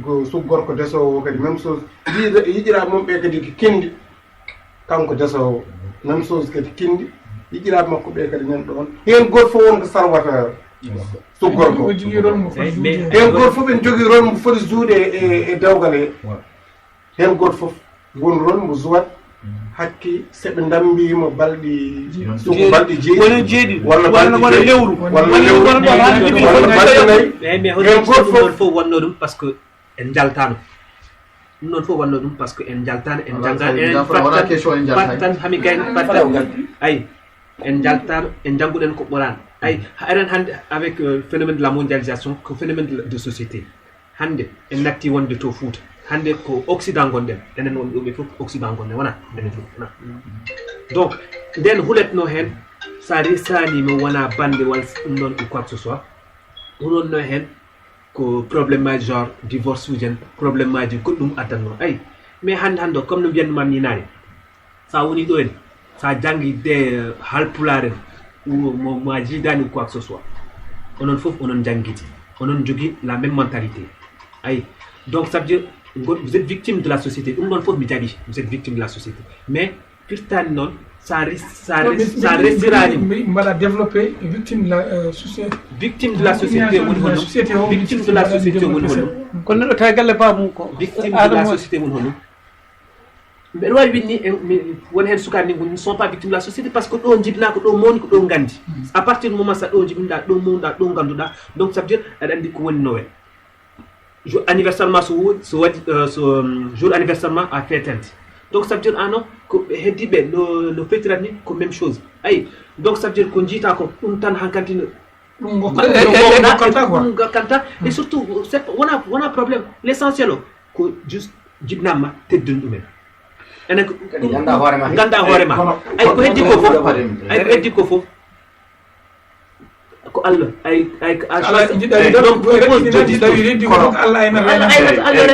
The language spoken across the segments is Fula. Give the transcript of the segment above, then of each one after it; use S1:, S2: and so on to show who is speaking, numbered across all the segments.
S1: ko su gorko desowo kadi même chose yiɗiraɓe mum ɓe kadi kindi kanko desowo même chose kadi kindi yiɗiraɓe makko ɓe kadi nan ɗon hen goto fof wonko sarwata su gorko hen goto fof en jogui rôle mo foti juuɗe e dewgal he hen goto fof won rôle mo jouat hakki seɓe dambima balɗi suko balɗi jeeɗi walla lewru walla
S2: mais hen goto fof fof wonno ɗum par ce que en jaltano ɗum noon fof wonno ɗum par ce que en jaltano en jangga tan hami gayni pattan ayi en jaltano en jangguɗen ko ɓorano ayi aren hande avec phénomène de la mondialisation ko phénomène de société hande en natti wonde to Fouta hande ko occident gonɗen enen won ɗo ɓe fof occident gonɗen wona enen fof wona donc nden huletno hen sa resanima wona bande walla ɗum ɗon ou quoi que ce soit hunonno hen ko probléme maji genre divorce uji en probléme maji goɗɗum addanno ayi mais hande comme no mbiyannumam ni nane sa woni ɗo en sa janggi de halpularen ou ma jidani ou quoi que ce soit onon fof onon janggiti onon jogui la même mentalité ayi donc ça veut dire vous êtes victime de la société ɗum ɗon fof mi jaɓi vous êtes victime de la société mais firtani noon sa restirani
S3: mbaɗa développé victime de la société
S2: victime de la société woni hono victime de la société woni hono
S4: kono neɗɗo tawi galle bamum ko
S2: victime de la société woni hono mbeɗa wawi winni woni hen sukaɓe ni ne sont pas victime de la société par ce que ɗo jibina ko ɗo mawni ko ɗo gandi à partir du moment sa ɗo jibinɗa ɗo mawɗa ɗo ganduɗa donc ça veut dire aɗa andi ko woni Noël jour anniversaire ma so waɗi so jour anniversaire ma a fetente donc ça veut dire non ko heddiɓe no fetirat ni ko même chose ayi donc ça veut dire ko jiita ko ɗum tan hankanti ɗum gokkanta et surtout wona probléme l' essentiel o ko juste jibnama teddin ɗumen enen ganda hoorema ay ko heddi ko fof ay ko heddi ko fof ko Allah ay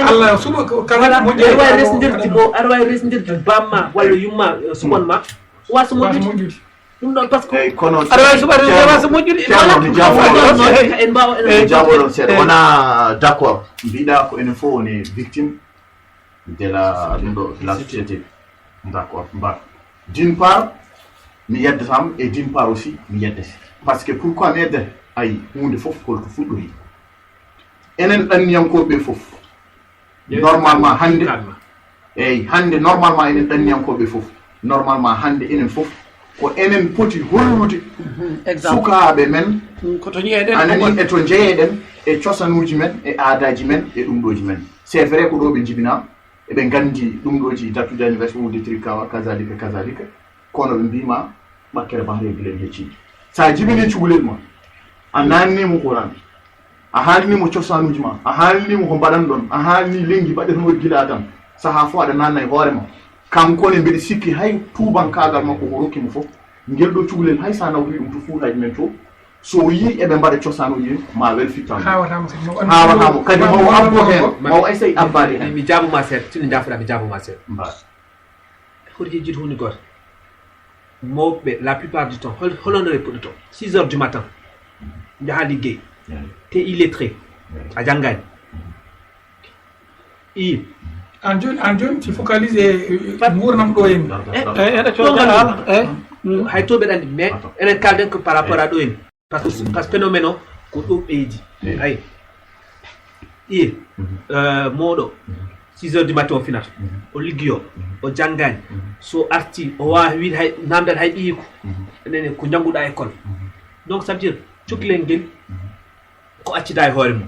S3: Allah suba kala mo
S2: aɗa wawi resdirde bamma walla yumma suɓonma wasa moƴƴude ɗum ɗon par ce que
S4: aɗa wawi suɓade wasa moƴƴude
S2: en mbawa
S5: jaɓoɗon seeɗa wona d' accord mbiɗa ko enen fof woni victime de la société d' accord mbar d'une part mi yeddetama et d'une part aussi mi yeddete par ce que pourquoi mi yeddete ayi hunde fof holto fuɗɗori enen ɗanniyankoɓe fof normalement hande eyyi hande normalement enen ɗanniyankoɓe fof normalement hande enen fof ko enen poti hollude sukaɓe men
S4: koto jeeyeɗen
S5: anani e to jeeyeɗen e cosanuji men e aadaji men e ɗum ɗoji men c' est vrai ko ɗo ɓe jibina eɓe gandi ɗum ɗoji datude anniversaire wude trikawa kasalika kono ɓe mbima ɓakkere bahre guilen hecciɗi sa jibini cukalel ma a nannimo Qur'an a haalnimo cosanuji ma a haalnimo ko mbaɗan ɗon a haalni lenggi mbaɗetno guiɗa tan saaha fof aɗa nanna e hoorema kankone mbiɗa sikki hay tubankagal makko ko rokkimo fof ngel ɗo cukalel hay sa nawri ɗum to fuutaji men to so yi eɓe mbaɗa cosanuji ma welfittamo hawatamo kadi mawo abbo hen mawo ay say abbade hen
S2: mi jaabuma seeɗa tino jafoɗa mi jaabuma seeɗa
S5: mba
S2: hoto jejjid hunde goto mawɓe la plupart du temps holonore puɗɗoto 6 heures du matin jaha liggey te illettré a janggani
S3: an joni ti focalise e gurnam ɗo en
S4: eɗa coda
S2: hay to ɓeɗa andi mais enen kalden ko par rapport à ɗo en par ce que phénomène o ko ɗo ɓeydi ayi mawɗo 6 heures du matin o finata o liggoyo o janggani so arti o wawi wiide hay namdata hay ɓiyiko enen ko jangguɗa école donc ça veut dire cukalel ngel ko accida e hoore mum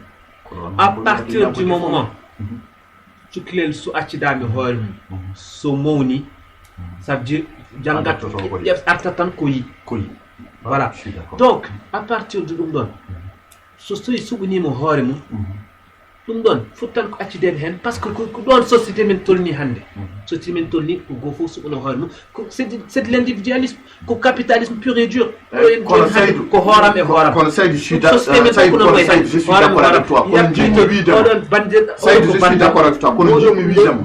S2: à partir du moment cukalel so accidami hoore mum so mawni ça veut dire janggat arta tan koyi voilà donc à partir de ɗum ɗon so suɓanimo hoore mum ɗum ɗon fottan ko accidede hen par ce que ko ɗon société men tolni hande société men tolni ko go fof suɓano hoore mum c'est de l'individualisme ko capitalisme pur et dur ko hooram e hooram
S5: kono Saydou je suis d'accord avec toi kono jimmi wiidema Saydou je suis d'accord avec toi kono jimmi wiidema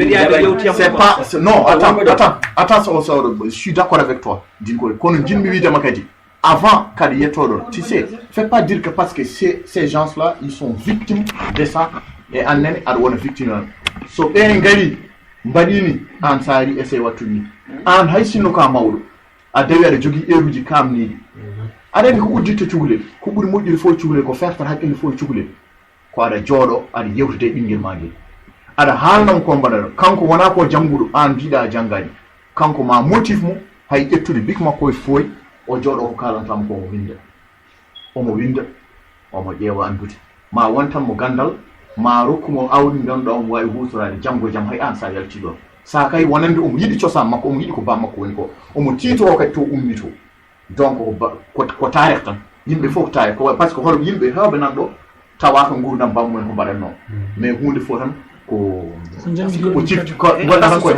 S5: c'est pas non attends so je suis d'accord avec toi dinkoy kono jimmi wiidema kadi avant kadi yettoɗon tu sais fais pas dire que parce que ces gens là ils sont victimes de ça e annene aɗa wona victime so ɓe ngari mbaɗini an saari essay wattude ni an hay sinno ka mawɗo a dawi aɗa jogii heure kamniɗi aɗa andi ko udditta cukalel ko ɓuri moƴƴude fof cukalel ko fertata haqqille fof cukalel ko aɗa jooɗo aɗa yewtude e ɓinguel ma ngel aɗa haalnamo ko mbaɗata kanko wona ko jannguɗo an mbiɗa a janngani kanko ma motif mo hay ƴettude bik makko e foy o jooɗo ko kalantama ko omo winda omo ƴeewa andude ma wontanmo gandal ma rokkumo awdi ganduɗa omo wawi hutorade janggo jaam hay an sa yalti ɗon sa kay wonande omo yiɗi cosan makko omo yiɗi ko bam makko woni ko omo titoro kadi to ummi to donc ko tarih tan yimɓe fof ko tarih par ce que hono yimɓe hewɓe nan ɗo tawaka gurdam bammumen ko mbaɗatno mais hunde fof tan ko cifti gonɗa tan koye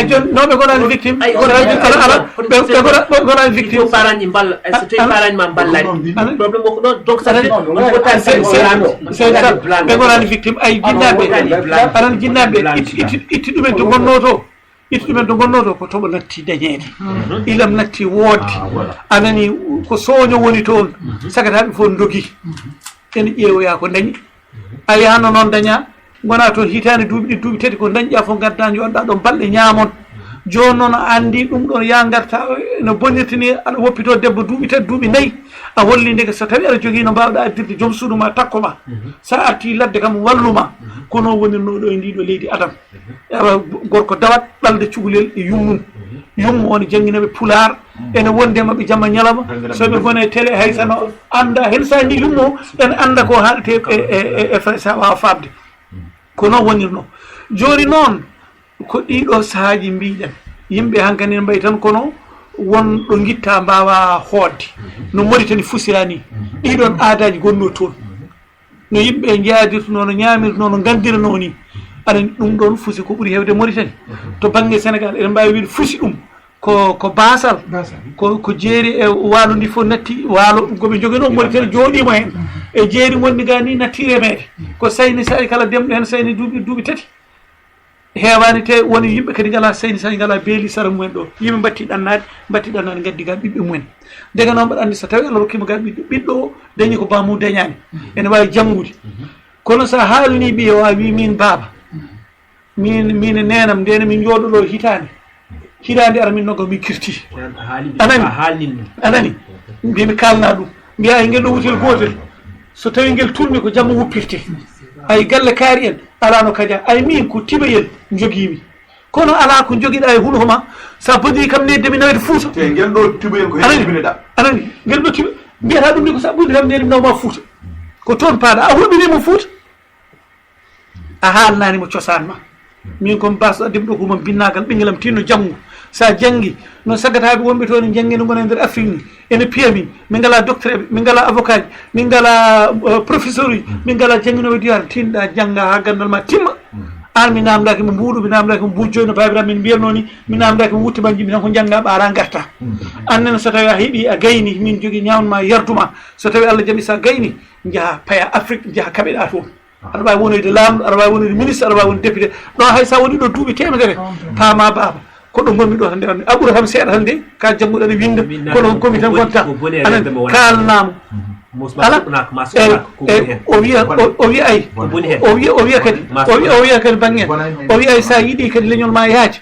S4: joni noɓe gonani victime ɓe gonani victime
S2: paraji balla so tawi paraji ma ballani probléme ko ɗon donc ça
S4: ɓe gonani victime ay jinnaɓe anan jinnaɓe itti ɗumen to gonno to itti ɗumen to gonno to ko toɓo natti dañede ilam natti woodde anani ko sooño woni toon sagataɓe fof dogui ene ƴeewoya ko dañi a yahno noon daña gona toon hitande duuɓi ɗi duuɓi tati ko dañƴa fof gadda joɗɗa ɗon balɗe ñaamon joni noon a andi ɗum ɗon ya garta no bonnirtini aɗa woppito debbo duuɓi tati duuɓi nayyi a holli ndeke so tawi aɗa jogui no mbawɗa addirde joom suudu ma takko ma sa arti ladde kam walluma kono wonirno ɗo e ndiɗo leydi adam awa gorko dawat ɗalde cukalel e yummum yummu on jangguinoɓe pular ene wonde mabɓe jamma ñalama soɓe gone télé hay sano anda hen sa ndi yummo ene anda ko haɗete e sa wawa famde ko noon wonirno joni noon ko ɗiɗo saahaji mbiɗen yimɓe hankkadi ne mbayi tan kono wonɗo guitta mbawa hoodde no Mauritanie fusirani ɗiɗon aadaji gonno toon no yimɓe jaadirtuno no ñamirtuno no gandirano ni aɗa ɗum ɗon fusi ko ɓuuri hewde Mauritanie to banggue Sénégal eɗen mbawi wiide fusi ɗum ko basal ko jeeri e waalo ndi fof natti waalo goɓe joguino Mauritanie jooɗimo hen e jeeri gonɗi ga ni natti remede ko sayni sayi kala demɗo hen sayni duuɓi tati heewani te woni yimɓe kadi ngala sayni sayi ngala beeli sara mumen ɗo yimɓe batti ɗannade gaddi ga ɓiɓɓe mumen ndega noon mbaɗa andi so tawi Allah rokkima ga ɓiɗɗo o dañi ko bamum dañani ene wawi janggude kono sa haaluni ɓiye o a wi min baaba min nenam ndene min jooɗoɗo hitande ara min nogga min kirti anani mbimi kalna ɗum mbiya ngel ɗo wutel gotel so tawi ngel turmi ko jamma wuppirte ay galle kaari en alano kadia ay min ko tibayel joguimi kono ala ko joguiɗa e huuɗo ma sa bodi kam nedde mi nawete Fouta
S5: te ngel ɗo tibayel ko heɓineɗa
S4: anani ngel ɗo tiba mbiyata ɗum ni ko sa ɓudi kam nede mi nawma Fouta ko toon paaɗa a hulɓinimo Fouta a haalnanimo cosaan ma min komi basɗo addimi ɗo komam binnagal ɓinguelam tinno janggo sa janggi no sagataɓe wonɓe toon e jangguino gona e nder Afrique ni ene piya min ngala docteur eɓe min ngala avocat ji min ngala professeur uji min ngala jangguinoɓe diwata tinɗa jangga ha gandal ma timma an mi namdaki mo mbuuɗo mi namdaki mo buujjoy no babiraɓe min mbiyatno ni mi namdaki mo wuttima jimmi tan ko jangga ɓaara garta annene so tawi a heeɓi a gayni min jogui ñawnma yarduma so tawi Allah jaaɓi sa gayni jaaha paya Afrique jaaha kaɓeɗa toon aɗa wawi wonoyde lamɗo aɗa wawi wonoyde ministre aɗa wawi wonde député ɗo hay sa woni ɗo duuɓi temedere paama baaba ko ɗo gonmi ɗo tan nde anne a ɓuura kam seeɗa tan de ka jangguɗo aɗa winda kono komi tan gonta anan kalnamo ala o wiya ay o wiya kadi banggen o wiya ay sa yiiɗi kadi leñol ma yaaji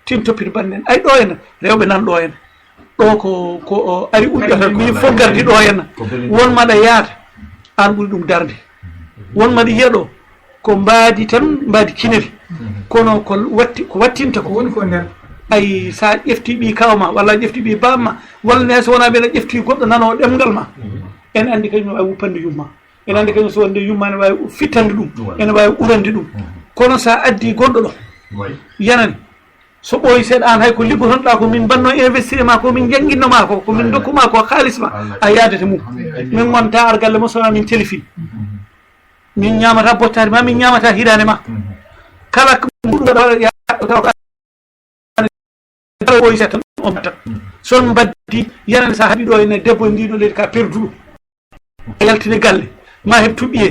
S4: tin toppiti bannen ay ɗo henna rewɓe nan ɗo henna ɗo ko ari uɗɗo tan min fof gardi ɗo henna wonmaɗa yaata an ɓuuri ɗum darde wonmaɗa yiya ɗo ko mbaadi tan mbaadi kineri kono ko wattinta ko woni ko nder ay sa ƴefti ɓi kawma walla ƴefti ɓi bamma walla ne so wona ɓeɗa ƴefti goɗɗo nanowo ɗemgal ma ene andi kañum wawi wuppande yumma ene andi kañum so wonde yumma ne wawi fittande ɗum ene wawi ɓurande ɗum kono sa addi gonɗo ɗo yanani so ɓooyi seeɗa an hay ko liggotonɗa ko min mbanno investir ma ko min jangguinoma ko min dokkuma ko haaliss ma a yadete mum min gonta ar galle mo sowona min téléphone min ñamata bottade ma min ñamata hirane ma kala ɓooyi seeɗa tan o mbatta son mbaddi yanane sa haaɓi ɗo ene debbo ndiɗo leydi ka perduɗo a yaltine galle ma heɓ tuɓɓiye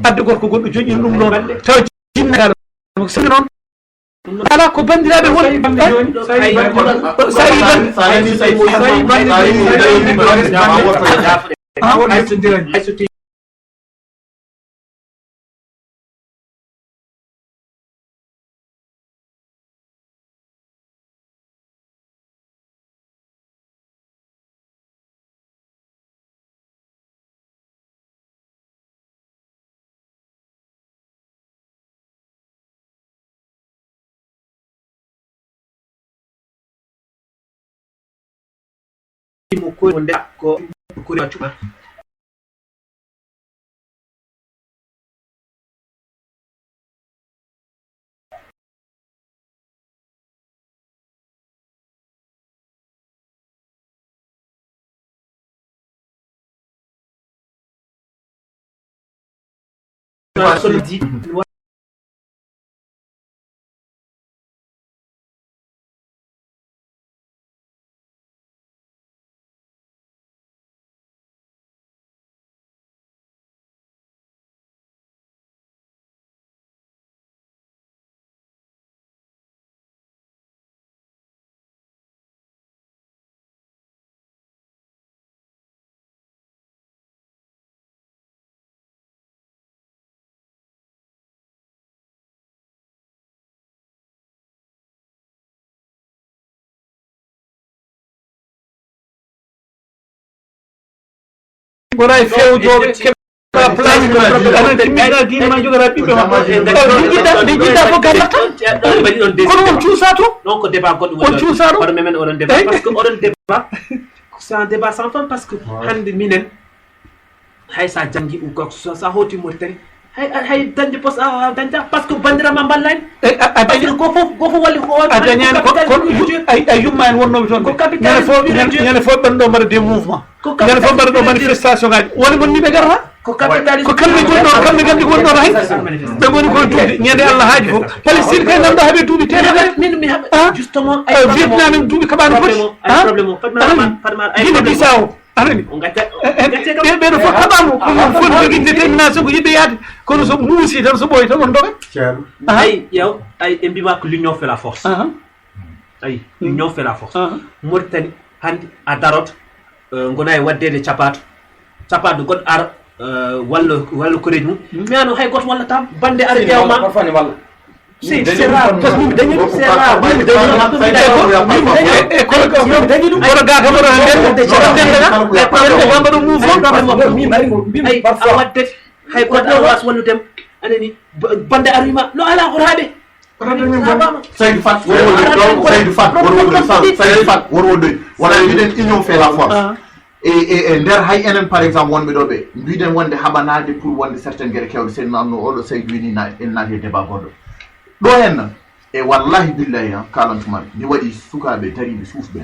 S4: adde gorko goɗɗo joƴƴini ɗum ɗon taw jinnagal sami noon ala ko bandiraɓe woni
S2: mo ko nde ko kuri tuma solidi
S4: goray fewjoɓe keɓa place anan timmiɗa dine ma jogata ɓiɓɓe ma ɗi jiɗɗa fof gallata kono on cuusa to
S2: non ko débat goɗɗo
S4: on cuusa ɗo
S2: oɗon memen oɗon débat parce que oɗon débat c'est un débat sans fin parce que hande minen hay sa janggi ɗum quoi sa hoti Mauritanie hay dañde poste a dañta par ce que bandirama ballani
S4: a dañi
S2: go fof walli ko
S4: a dañani a yumma en wonnoɓe toon ñande fof ɓenɗo mbaɗa des mouvement ñande fof mbaɗa ɗo manifestation ngaji woni mon ni ɓe garata
S2: ko capitalisme
S4: ko kamɓe gonɗo kamɓe gandi gonɗon hay ɓe goni koye duuɓi ñande Allah haaji fof Palestine kay ganduɗa haaɓe duuɓi temedere
S2: justement
S4: Vietnam en duuɓi kaɓano foti Guinée Bissau anani ɓeɗo fof kaɓamo ɗum fof jogui détermination ko yiɗɓe yaade kono so muusi tan so ɓooyi tan on doga
S2: ay yow ay ɓe mbima ko l'union fait la force ay l'union fait la force Mauritanie hande a darot gona e waddede capato goɗɗo ara walla koreji mum mi ano hay goto wallata bande ara ƴewma si c'est rare parce que mi dañi ɗum c'est rare
S4: kono ga kam
S2: ay a waddete hay goto a was walludem anani bande arima no ala horaɓe
S5: Saïd Fat worwodoy wona mbiɗen union fait la force e nder hay enen par exemple wonɓe ɗo ɓe mbiɗen wonde haɓanade pour wonde certaine gueɗe kewɗe sen nanno oɗo Saïd wini en naati débat goɗɗo ɗo henna e wallahi billahi kalantumaɓe mi waɗi sukaɓe dariɓe suufɓe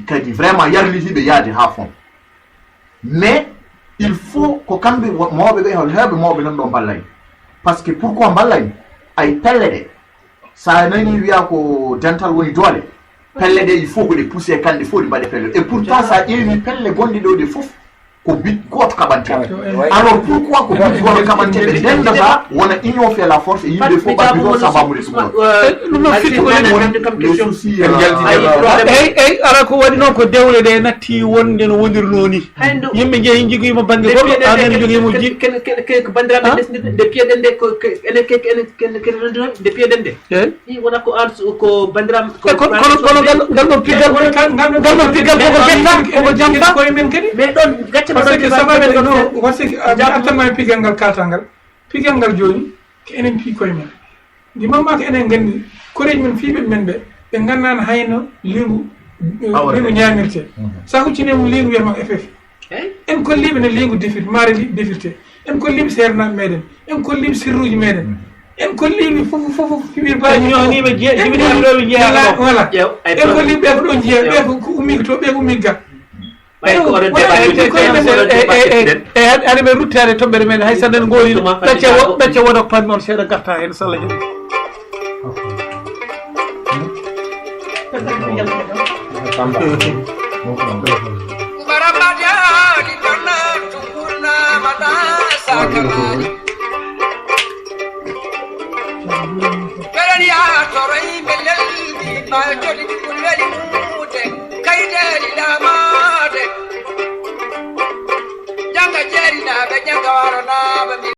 S5: kadi vraiment yarlitiɓe yaade ha fond mais il faut ko kamɓe mawɓe ɓe heɓe mawɓe nan ɗo ballay par ce que pourquoi ballay ay pelle ɗe sa nani wiya ko dental woni doole pelle ɗe il faut ko ɗe poussé kamɗe fof ɗi mbaɗe pelle et pourtant sa ƴeewi pelle gonɗi ɗo ɗe fof ko bit goto kaɓante alors pourquoi ko bit goto kaɓante ɓe ndendata wona union fait la force yimɓe fof ɓaɗɗiɗo sababude
S4: ɗum noon firti eyyi ara ko waɗi noon ko dewle ɗe natti wonde no wonirno ni yimɓe jeeyi joguima banggue goɗɗo anen joguimo
S2: ko bandiraɓe nde piyeɗen nde ene rendinoɓe nde piyeɗen nde i wona ko an ko bandiraɓe
S4: kono ngal ɗon piggal koko jetta koko jamta
S3: koye men kadi
S2: mais ɗon gacce
S3: par ce que sabaɓe ɗo wasiki artama e pigal ngal kaltal ngal joni ko enen pi koye men ndimamma ko enen gandi koreji men fiɓe men ɓe gandano hayno lingu ñamirte sa huccinemo lingu wiyatma FF en kolliɓe no lingu defirte maare defirte en kolliɓe sernaɓe meɗen en kolliɓe sirruji meɗen en kolliɓe fof fiɓir
S4: ñoniɓe jibinɗoɓe jeeya
S3: voilà en kolliɓe ɓe ko ɗon jeeya ɓe ko ummi to ɓe ko ummi ga ani ɓe ruttade toɓɓere meɗen hay sannen goni ɗacce woda ko panmi on seeɗa garta hen so Allah
S6: Janga jeri na be janga warana be